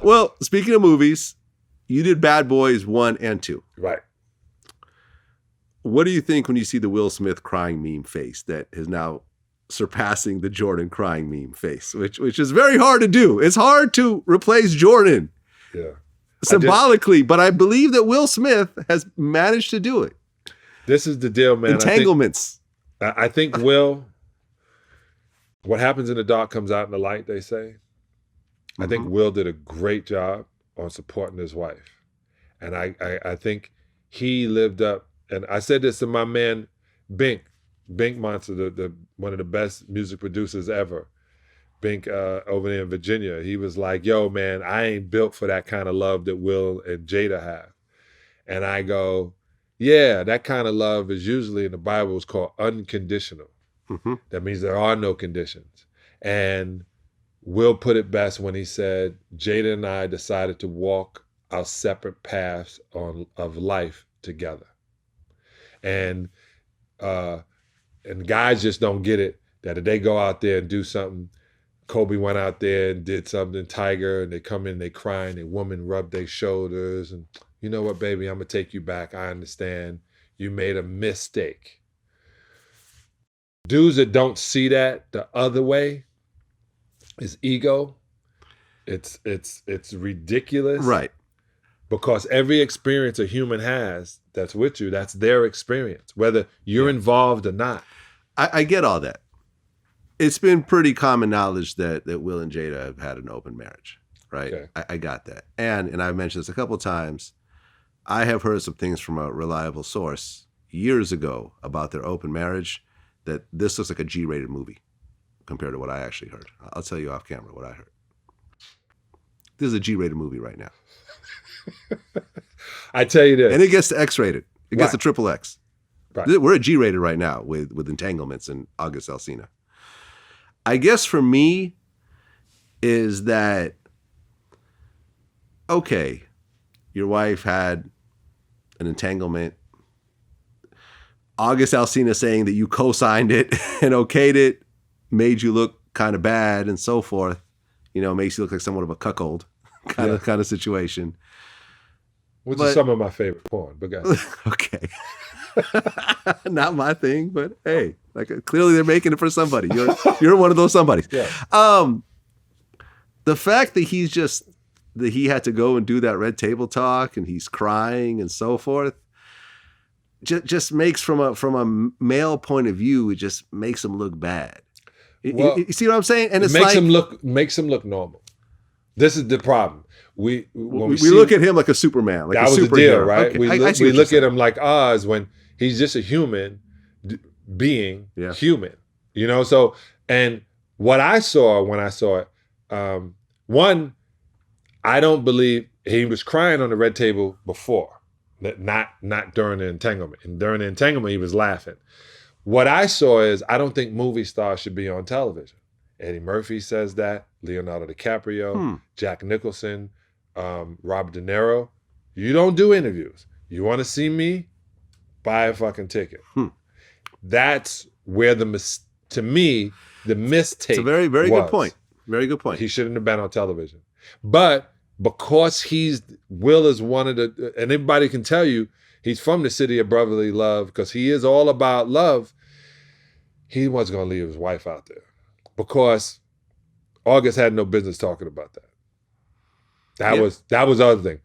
Well, speaking of movies, you did Bad Boys 1 and 2. Right. What do you think when you see the Will Smith crying meme face that is now surpassing the Jordan crying meme face, which is very hard to do? It's hard to replace Jordan symbolically, but I believe that Will Smith has managed to do it. This is the deal, man. Entanglements. I think Will, what happens in the dark comes out in the light, they say. I think Will did a great job on supporting his wife. And I think he lived up, and I said this to my man, Bink Monster, the one of the best music producers ever. Bink over there in Virginia. He was like, yo, man, I ain't built for that kind of love that Will and Jada have. And I go, yeah, that kind of love is usually in the Bible is called unconditional. That means there are no conditions. And Will put it best when he said, Jada and I decided to walk our separate paths of life together. And guys just don't get it, that if they go out there and do something, Kobe went out there and did something, Tiger, and they come in, they cry, and the woman rub their shoulders, and you know what, baby, I'm gonna take you back. I understand you made a mistake. Dudes that don't see that the other way is ego. It's ridiculous. Right. Because every experience a human has that's with you, that's their experience, whether you're involved or not. I get all that. It's been pretty common knowledge that Will and Jada have had an open marriage, right? Okay. I got that. And I've mentioned this a couple of times. I have heard some things from a reliable source years ago about their open marriage, that this looks like a G-rated movie compared to what I actually heard. I'll tell you off camera what I heard. This is a G-rated movie right now. I tell you this. And it gets to X-rated. It gets to triple X. Right. We're at G-rated right now with Entanglements and August Alsina. I guess for me is that, okay, your wife had an entanglement. August Alsina saying that you co-signed it and okayed it made you look kind of bad and so forth. You know, makes you look like somewhat of a cuckold kind of situation. Which is some of my favorite porn, but guys. Okay. Not my thing, but hey, like clearly they're making it for somebody. You're one of those somebodies. Yeah. The fact that he had to go and do that red table talk and he's crying and so forth, just makes from a male point of view, it just makes him look bad. Well, you see what I'm saying? And it makes him look normal. This is the problem. We look at him like a Superman, like that a was superhero. the deal, right? Okay. We look at him like Oz when he's just a human being, human. You know, so, and what I saw when I saw it, one, I don't believe he was crying on the red table before, not during the entanglement. And during the entanglement, he was laughing. What I saw is, I don't think movie stars should be on television. Eddie Murphy says that, Leonardo DiCaprio, Jack Nicholson, Robert De Niro. You don't do interviews. You want to see me? Buy a fucking ticket. That's where to me, the mistake. It's a very, very good point. Very good point. He shouldn't have been on television. But because Will is one of the, and everybody can tell you, he's from the city of brotherly love, because he is all about love. He wasn't going to leave his wife out there, because August had no business talking about that. That was the other thing.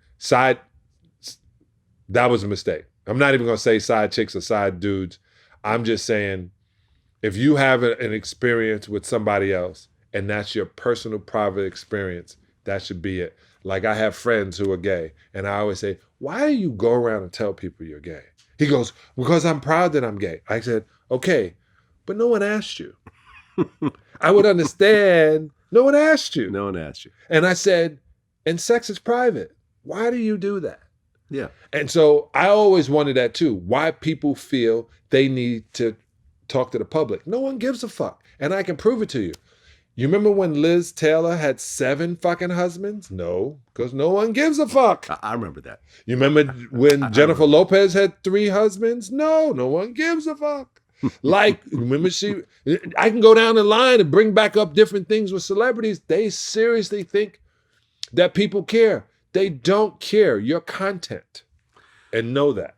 That was a mistake. I'm not even going to say side chicks or side dudes. I'm just saying, if you have an experience with somebody else and that's your personal private experience, that should be it. Like, I have friends who are gay, and I always say, why do you go around and tell people you're gay? He goes, because I'm proud that I'm gay. I said, okay, but no one asked you. I would understand. No one asked you. No one asked you. And I said, and sex is private. Why do you do that? Yeah. And so I always wondered that too. Why people feel they need to talk to the public. No one gives a fuck. And I can prove it to you. You remember when Liz Taylor had 7 fucking husbands? No, because no one gives a fuck. I remember that. You remember when Jennifer Lopez had 3 husbands? No one gives a fuck. Like, remember I can go down the line and bring back up different things with celebrities. They seriously think that people care. They don't care your content. And know that.